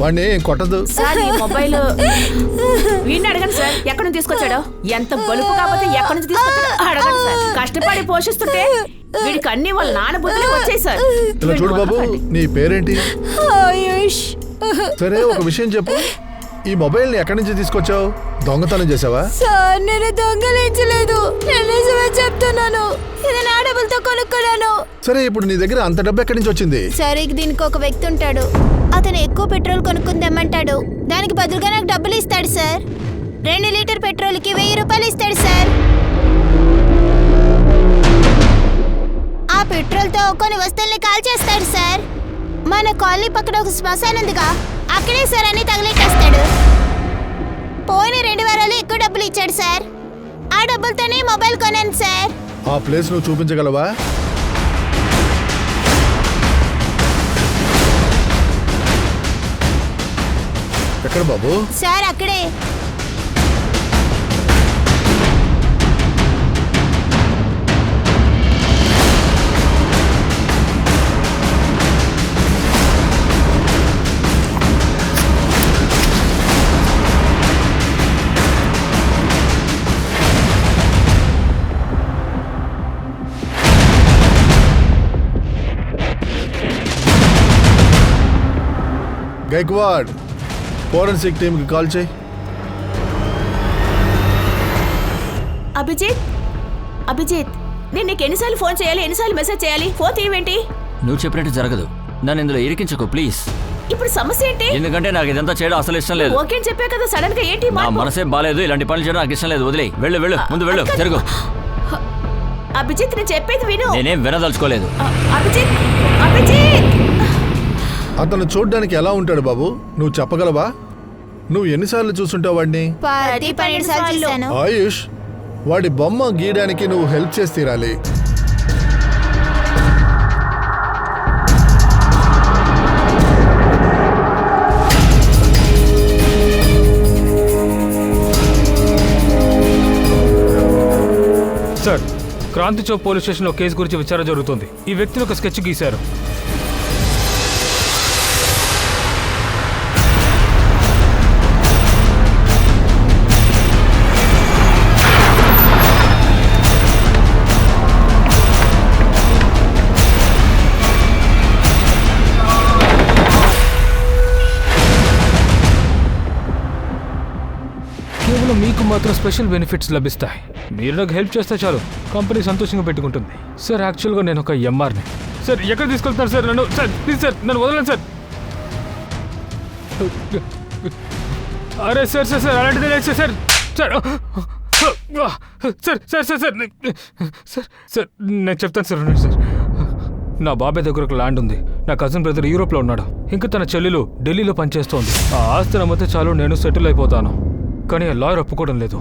వాడిని కొట్టదు సార్. ఈ మొబైల్ వీడిని అడగండి సార్, ఎక్కడి నుంచి తీసుకొచ్చాడో. ఎంత బలుపు కాకపోతే ఎక్కడి నుంచి తీసుకొచ్చాడో అడగండి సార్. కష్టపడి పోషిస్తుంటే వీడికి అన్ని వాళ్ళ నాన్న బుద్ధులే వచ్చాయి సార్. ఇలా చూడు బాబు, నీ పేరేంటి? ఆయుష్. సరే ఒక విషయం చెప్పు, ఈ మొబైల్ ని ఎక్కడి నుంచి తీసుకొచ్చావు? దొంగతనం చేసావా? సార్ నేను దొంగలించలేదు, నేను నిజమే చెప్తున్నాను. ఇది నా డబ్బులతో కొనుక్కున్నాను. సరే ఇప్పుడు నీ దగ్గర అంత డబ్బు ఎక్కడి నుంచి వచ్చింది? సరే దీనికి ఒక వ్యక్తి ఉంటాడు, అతను ఎక్కువ పెట్రోల్ కొనుక్కుందామంటాడు. దానికి బదులుగా నాకు డబ్బులు ఇస్తాడు సార్. 2 లీటర్ పెట్రోల్కి 1000 రూపాయలు ఇస్తాడు సార్. ఆ పెట్రోల్తో కొన్ని వస్తువుల్ని కాల్ చేస్తాడు సార్. మన కాలనీ పక్కన ఒక శ్మశానం ఉందిగా, అక్కడే సార్ అన్ని తగిలిట్టేస్తాడు. పోయిన 2 వారాలు ఎక్కువ డబ్బులు ఇచ్చాడు సార్. ఆ డబ్బులతోనే మొబైల్ కొన్నాను సార్. ఆ ప్లేస్ నువ్వు చూపించగలవా? ఎక్కడ బాబు? సార్ అక్కడే. గైక్వాడ్, ఫోరెన్సిక్ టీమ్కి కాల్ చేయి. అభిజిత్ నేను నీకు ఎన్నిసార్లు ఫోన్ చేయాలి, ఎన్నిసార్లు మెసేజ్ చేయాలి? ఫోన్ తీయవేంటి? నువ్వు చెప్పినట్టు జరగదు. నన్ను ఇందులో ఇరికించకు ప్లీజ్. ఇప్పుడు సమస్య ఏంటి? ఎందుకంటే నాకు ఇదంతా చేయడం అసలు ఇష్టం లేదు. ఓకే అని చెప్పా కదా, సడన్ గా ఏంటి నా మార్పు? మనసే బాలేదు. ఇలాంటి పనులు చేయడం నాకు ఇష్టం లేదు. వదిలే. వెళ్ళు వెళ్ళు, ముందు వెళ్ళు, జరుగు. అభిజిత్ నేను చెప్పేది విను. నేనేం వినదలుచుకోలేదు. అభిజిత్ అభిజిత్ అతను చూడ్డానికి ఎలా ఉంటాడు బాబు? నువ్వు చెప్పగలవా? నువ్వు ఎన్నిసార్లు చూసుంటావు వాడిని? 12 సార్లు చూశాను. ఆయుష్, వాడి బొమ్మ గీయడానికి నువ్వు హెల్ప్ చేసి తీరాలి. సార్, క్రాంతి చౌక్ పోలీస్ స్టేషన్లో కేసు గురించి విచారణ జరుగుతుంది. ఈ వ్యక్తిని ఒక స్కెచ్ గీశారు. కేవలం మీకు మాత్రం స్పెషల్ బెనిఫిట్స్ లభిస్తాయి. మీరు నాకు హెల్ప్ చేస్తే చాలు, కంపెనీ సంతోషంగా పెట్టుకుంటుంది. సార్, యాక్చువల్గా నేను ఒక ఎంఆర్ని. సార్, ఎక్కడ తీసుకెళ్తున్నారు సార్ నన్ను? సార్ ప్లీజ్ సార్, నన్ను వదలండి సార్. అరే సార్ సార్ సార్ అలాంటిదే లేదు sir. Sir sir sir sir sir sir sir sir నేను చెప్తాను సార్. సార్, నా బాబాయ్ దగ్గర ఒక ల్యాండ్ ఉంది. నా కజిన్ బ్రదర్ యూరోప్లో ఉన్నాడు. ఇంకా తన చెల్లెలు ఢిల్లీలో పనిచేస్తోంది. ఆ ఆస్తిని అమ్మితే చాలు నేను సెటిల్ అయిపోతాను. కానీ ఆ లాయర్ ఒప్పుకోవడం లేదు.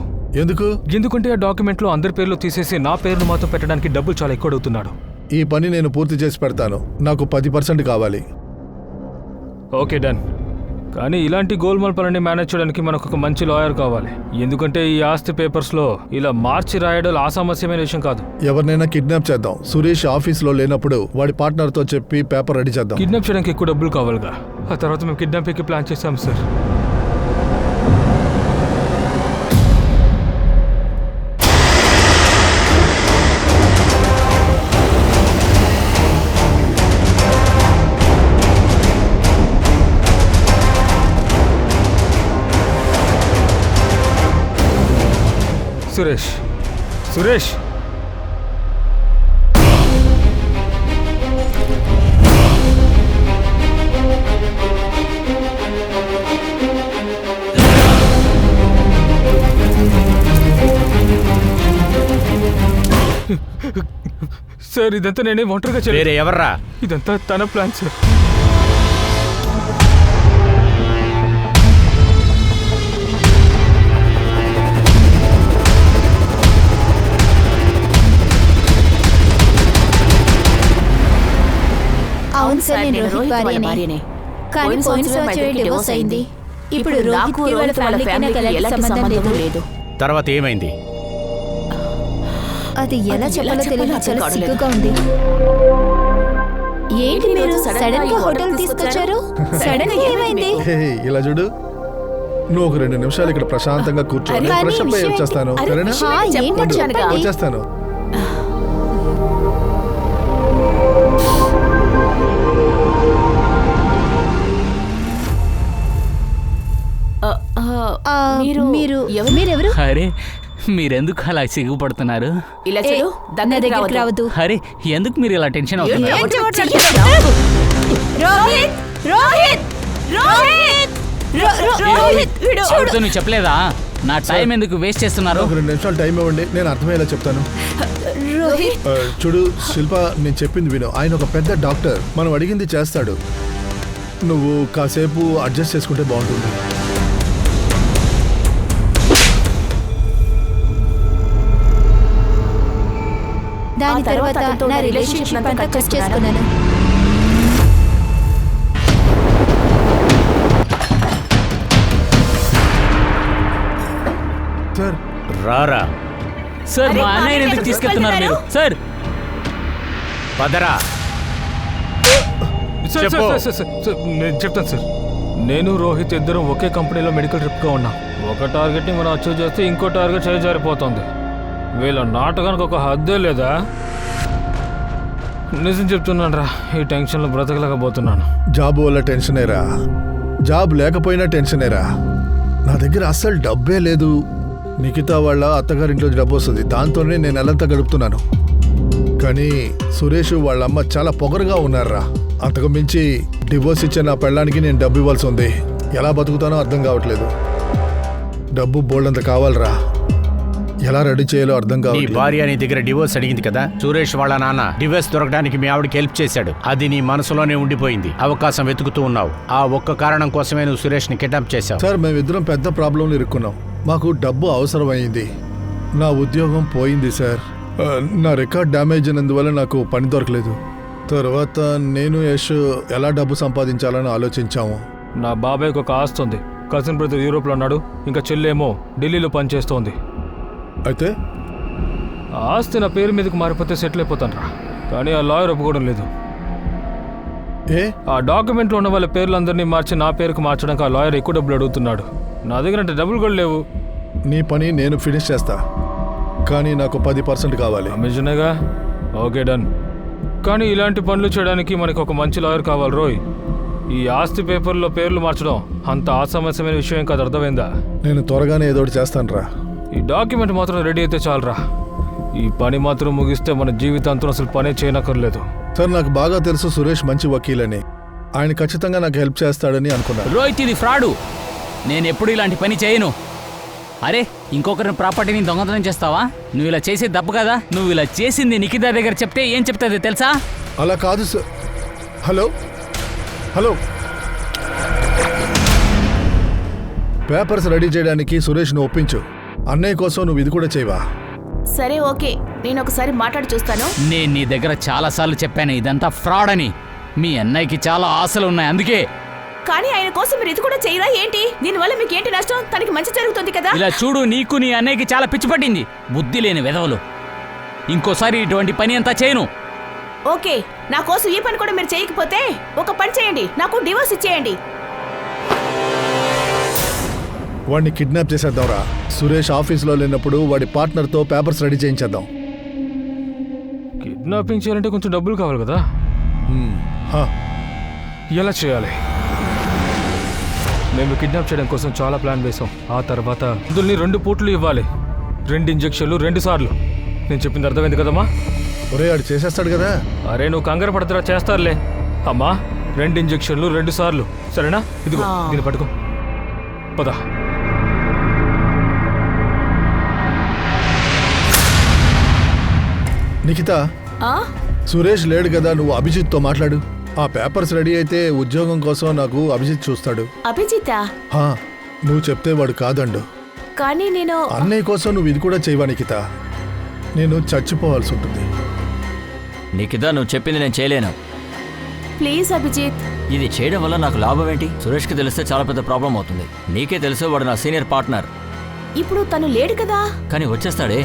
ఎందుకంటే ఆ డాక్యుమెంట్లో అందరి పేర్లు తీసేసి నా పేరును మాత్రం పెట్టడానికి డబ్బులు చాలా ఎక్కువ అడుగుతున్నాడు. ఈ పని నేను పూర్తి చేసి పెడతాను. నాకు 10% కావాలి. Okay done. కానీ ఇలాంటి గోల్మాల్ పనిని మేనేజ్ చేయడానికి మనకు ఒక మంచి లాయర్ కావాలి. ఎందుకంటే ఈ ఆస్తి పేపర్స్లో ఇలా మార్చి రాయడం ఆసామస్యమైన విషయం కాదు. ఎవరినైనా కిడ్నాప్ చేద్దాం. సురేష్ ఆఫీస్లో లేనప్పుడు వాడి పార్ట్నర్తో చెప్పి పేపర్ రెడీ చేద్దాం. కిడ్నాప్ చేయడానికి ఎక్కువ డబ్బులు కావాలిగా. ఆ తర్వాత మేము కిడ్నాపింగ్కి ప్లాన్ చేస్తాం సార్. సురేష్, సురేష్, సార్ ఇదంతా నేనే ఒంటరిగా చేయలేదు. వేరే ఎవర్రా? ఇదంతా తన ప్లాన్ సార్. అవును సార్, నేను రోహిత్ భార్యనే. కానీ పోయిన సంవత్సరం డివోర్స్ అయింది. ఇప్పుడు రోహిత్కి వాళ్ళ ఫ్యామిలీకి నాకు ఎలాంటి సంబంధం లేదు. తర్వాత ఏమైంది? అది ఎలా చెప్పాలో తెలియదు. చాలా సిగ్గుగా ఉంది. ఏంటి మీరు సడన్ గా హోటల్ తీసుకొచ్చారు? సడన్ గా ఏమైంది? ఇలా చూడు, నువ్వు ఒక 2 నిమిషాలు ఇక్కడ ప్రశాంతంగా కూర్చొని ఫ్రెష్ అప్ అయ్యి వచ్చేస్తాను. సరేనా? వచ్చేస్తాను. మీరెవరు? అరే, మీరెందుకు అలా సిగ్గుపడుతున్నారు? ఇలా చూడు, నా దగ్గరికి రావద్దు. అరే, ఎందుకు మీరు ఇలా టెన్షన్ అవుతున్నారు? రోహిత్, రోహిత్, రోహిత్, చూడుతూ నువ్వు చెప్పలేదా? నా టైం ఎందుకు వేస్ట్ చేస్తున్నారు? ఒక 2 నిమిషాలు టైం ఇవ్వండి, నేను అర్థమయ్యేలా చెప్తాను. చూడు శిల్ప, నేను చెప్పింది విను. ఆయన ఒక పెద్ద డాక్టర్. మనం అడిగింది చేస్తాడు. నువ్వు కాసేపు అడ్జస్ట్ చేసుకుంటే బాగుంటుంది. దాని తర్వాత నా రిలేషన్షిప్ అంతా కట్ చేసుకున్నాను. సార్ రారా, సార్ అరే, మా అన్నయ్యని ఎందుకు మామయ్య తీసుకెళ్తున్నారు మీరు సార్? పదరా. సార్, చెప్పు. సార్, సార్, సార్, సార్, నేను చెప్తాను సార్. నేను రోహిత్ ఇద్దరం ఒకే కంపెనీలో మెడికల్ ట్రిప్గా ఉన్నాం. ఒక టార్గెట్ని మనం అచీవ్ చేస్తే ఇంకో టార్గెట్ చేజారిపోతుంది. వీళ్ళ నాటకానికి ఒక హద్దే లేదా? నిజం చెప్తున్నాను రా, ఈ టెన్షన్లో బ్రతకలేకపోతున్నాను. జాబ్ వల్ల టెన్షనేరా, జాబ్ లేకపోయినా టెన్షనేరా. నా దగ్గర అస్సలు డబ్బే లేదు. నిఖిత వాళ్ళ అత్తగారింట్లో డబ్బు వస్తుంది, దాంతోనే నేను నెలంతా గడుపుతున్నాను. కానీ సురేష్ వాళ్ళ అమ్మ చాలా పొగరుగా ఉన్నారా. అంతకు మించి డివోర్స్ ఇచ్చే నా పెళ్ళానికి నేను డబ్బు ఇవ్వాల్సి ఉంది. ఎలా బతుకుతానో అర్థం కావట్లేదు. డబ్బు బోల్డంత కావాలరా, ఎలా రెడీ చేయాలో అర్థం నీ కావట్లేదు. భార్య నీ దగ్గర డివోర్స్ అడిగింది కదా. సురేష్ వాళ్ళ నాన్న డివోర్స్ దొరకడానికి మీ ఆవిడకి హెల్ప్ చేశాడు. అది నీ మనసులోనే ఉండిపోయింది. అవకాశం వెతుకుతూ ఉన్నావు. ఆ ఒక్క కారణం కోసమే నువ్వు సురేష్ని కిడ్నాప్ చేశావు. సార్, మేమిద్దరం పెద్ద ప్రాబ్లంలో ఇరుక్కున్నాం. మాకు డబ్బు అవసరమైంది. నా ఉద్యోగం పోయింది సార్. నా రికార్డ్ డ్యామేజ్ అయినందువల్ల నాకు పని దొరకలేదు. తర్వాత నేను యశ్ ఎలా డబ్బు సంపాదించాలని ఆలోచించాము. నా బాబాయ్కి ఒక ఆస్తి ఉంది. కజిన్ బ్రదర్ యూరోప్లో ఉన్నాడు, ఇంకా చెల్లేమో ఢిల్లీలో పనిచేస్తోంది. అయితే ఆ ఆస్తి నా పేరు మీదకి మారిపోతే సెటిల్ అయిపోతాను రా. కానీ ఆ లాయర్ ఒప్పుకోవడం లేదు. ఏ ఆ డాక్యుమెంట్లో ఉన్న వాళ్ళ పేర్లందరినీ మార్చి నా పేరుకు మార్చడానికి ఆ లాయర్ ఎక్కువ డబ్బులు అడుగుతున్నాడు. నా దగ్గర అంటే డబ్బులు కూడా లేవు. నీ పని నేను ఫినిష్ చేస్తా, కానీ నాకు 10% కావాలి. అమెజనేగా, ఓకే డన్. కానీ ఇలాంటి పనులు చేయడానికి మనకు ఒక మంచి లాయర్ కావాలి రోయ్. ఈ ఆస్తి పేపర్లో పేర్లు మార్చడం అంత ఆసమస్యమైన విషయం కాదు, అర్థమైందా? నేను త్వరగానే ఏదో ఒకటి చేస్తాను రా. ఈ డాక్యుమెంట్ మాత్రం రెడీ అయితే చాలరా. ఈ పని మాత్రం ముగిస్తే మన జీవితాంతం అసలు పనే చేయనక్కర్లేదు. సార్, నాకు బాగా తెలుసు సురేష్ మంచి వకీలని. ఆయన ఖచ్చితంగా నాకు హెల్ప్ చేస్తాడని అనుకున్నాను. రోహిత్ ఇది ఫ్రాడు. నేను ఎప్పుడు ఇలాంటి పని చేయను. అరే, ఇంకొకరిని ప్రాపర్టీని దొంగతనం చేస్తావా? నువ్వు ఇలా చేసే తప్పు కదా. నువ్వు ఇలా చేసింది నిఖిత దగ్గర చెప్తే ఏం చెప్తుంది తెలుసా? అలా కాదు sir. Hello hello, papers ready చేయడానికి సురేష్ను ఒప్పించు. అన్నయ్య కోసం నువ్వు ఇది కూడా చేయవా? సరే ఓకే, నేను ఒకసారి మాట్లాడి చూస్తాను. నేను నీ దగ్గర చాలాసార్లు చెప్పాను ఇదంతా ఫ్రాడ్ అని. మీ అన్నయ్యకి చాలా ఆశలు ఉన్నాయి, అందుకే. కానీ ఆయన కోసం మీరు ఇది కూడా చేయరా ఏంటి? దీనివల్ల మీకు ఏంటి నష్టం? తనకి మంచి జరుగుతుంది కదా. ఇలా చూడు, నీకు నీ అన్నయ్యకి చాలా పిచ్చి పట్టింది. బుద్ధి లేని వెధవలు. ఇంకోసారి ఇటువంటి పని అంతా చేయను. ఓకే, నా కోసం ఈ పని కూడా మీరు చేయకపోతే ఒక పని చేయండి, నాకు డివోర్స్ ఇచ్చేయండి. వాడిని కిడ్నాప్ చేసేద్దాంరా. సురేష్ ఆఫీస్లో లేనప్పుడు వాడి పార్ట్నర్తో పేపర్స్ రెడీ చేయించేద్దాం. కిడ్నాపింగ్ చేయాలంటే కొంచెం డబ్బులు కావాలి కదా. హా, ఎలా చేయాలి? మేము కిడ్నాప్ చేయడం కోసం చాలా ప్లాన్ వేసాం. ఆ తర్వాత అందుల్ని 2 పూట్లు ఇవ్వాలి, 2 ఇంజెక్షన్లు 2 సార్లు. నేను చెప్పింది అర్థమైంది కదమ్మా? ఒరే, ఆడు చేసేస్తాడు కదా. అరే, నువ్వు కంగారు పడతారా, చేస్తారులే. అమ్మా, 2 ఇంజెక్షన్లు 2 సార్లు, సరేనా? ఇదిగో దీన్ని పట్టుకో, పద. నిఖిత, ఆ? సురేష్ లేడు కదా, నువ్వు అభిజిత్తో మాట్లాడు. ఆ పేపర్స్ రెడీ అయితే ఉద్యోగం కోసం నాకు అభిజిత్ చూస్తాడు. అభిజిత, హా, నువ్వు చెప్తే వాడు కాదండు. కానీ నేను అన్నయ్య కోసం నువ్వు ఇది కూడా చేయవా నిఖిత? నేను చచ్చిపోవాల్సి ఉంటుంది. నిఖిత, నువ్వు చెప్పింది నేను చేయలేను. ప్లీజ్ అభిజిత్. ఇది చేయడం వల్ల నాకు లాభం ఏంటి? సురేష్కి తెలిస్తే చాలా పెద్ద ప్రాబ్లం అవుతుంది. నీకే తెలుసు, వాడు నా సీనియర్ పార్ట్నర్. ఇప్పుడు తను లేడు కదా. కానీ వచ్చేస్తాడే.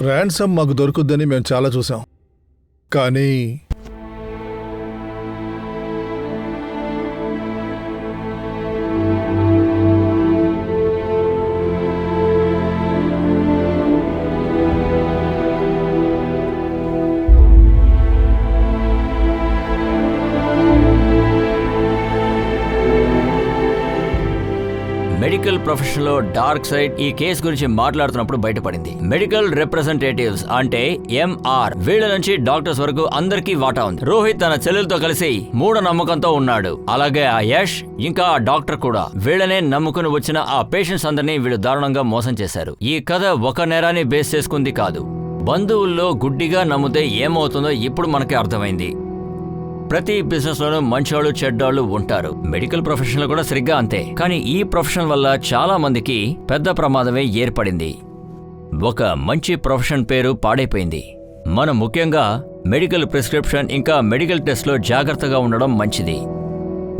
ర్యాన్సమ్ మాకు దొరుకుద్దని మేము చాలా చూసాం, కానీ మెడికల్ ప్రొఫెషన్ లో డార్క్ సైడ్ ఈ కేసు గురించి మాట్లాడుతున్నప్పుడు బయటపడింది. మెడికల్ రిప్రజెంటేటివ్స్ అంటే ఎంఆర్, వీళ్ళ నుంచి డాక్టర్స్ వరకు అందరికీ వాటా ఉంది. రోహిత్ తన చెల్లెలతో కలిసి మూఢనమ్మకంతో ఉన్నాడు. అలాగే ఆ యష్ ఇంకా ఆ డాక్టర్ కూడా. వీళ్ళనే నమ్ముకుని వచ్చిన ఆ పేషెంట్స్ అందరినీ వీళ్ళు దారుణంగా మోసం చేశారు. ఈ కథ ఒక నేరాన్ని బేస్ చేసుకుంది కాదు. బంధువుల్లో గుడ్డిగా నమ్మితే ఏమవుతుందో ఇప్పుడు మనకి అర్థమైంది. ప్రతి బిజినెస్ లోనూ మంచోళ్ళు చెడ్డోళ్ళు ఉంటారు. మెడికల్ ప్రొఫెషన్ లో కూడా సరిగ్గా అంతే. కానీ ఈ ప్రొఫెషన్ వల్ల చాలా మందికి పెద్ద ప్రమాదమే ఏర్పడింది. ఒక మంచి ప్రొఫెషన్ పేరు పాడైపోయింది. మనం ముఖ్యంగా మెడికల్ ప్రిస్క్రిప్షన్ ఇంకా మెడికల్ టెస్ట్ లో జాగ్రత్తగా ఉండడం మంచిది.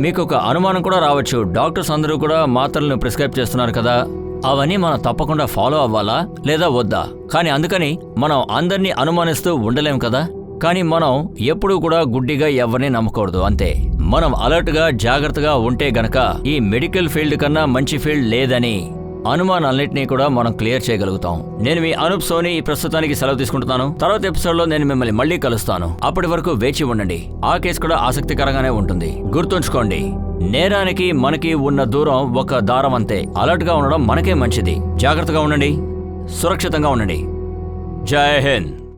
మీకు ఒక అనుమానం కూడా రావచ్చు, డాక్టర్స్ అందరూ కూడా మాత్రలను ప్రిస్క్రైబ్ చేస్తున్నారు కదా అవన్నీ మనం తప్పకుండా ఫాలో అవ్వాలా లేదా వద్దా? కానీ అందుకని మనం అందరినీ అనుమానిస్తూ ఉండలేం కదా. కానీ మనం ఎప్పుడూ కూడా గుడ్డిగా ఎవరిని నమ్మకూడదు, అంతే. మనం అలర్ట్గా జాగ్రత్తగా ఉంటే గనక ఈ మెడికల్ ఫీల్డ్ కన్నా మంచి ఫీల్డ్ లేదని అనుమానాలన్నింటినీ కూడా మనం క్లియర్ చేయగలుగుతాం. నేను మీ అనూప్ సోని ఈ ప్రస్తుతానికి సెలవు తీసుకుంటున్నాను. తర్వాత ఎపిసోడ్లో నేను మిమ్మల్ని మళ్ళీ కలుస్తాను. అప్పటి వరకు వేచి ఉండండి. ఆ కేసు కూడా ఆసక్తికరంగానే ఉంటుంది. గుర్తుంచుకోండి, నేరానికి మనకి ఉన్న దూరం ఒక దారం అంతే. అలర్ట్గా ఉండడం మనకే మంచిది. జాగ్రత్తగా ఉండండి, సురక్షితంగా ఉండండి. జై హింద్.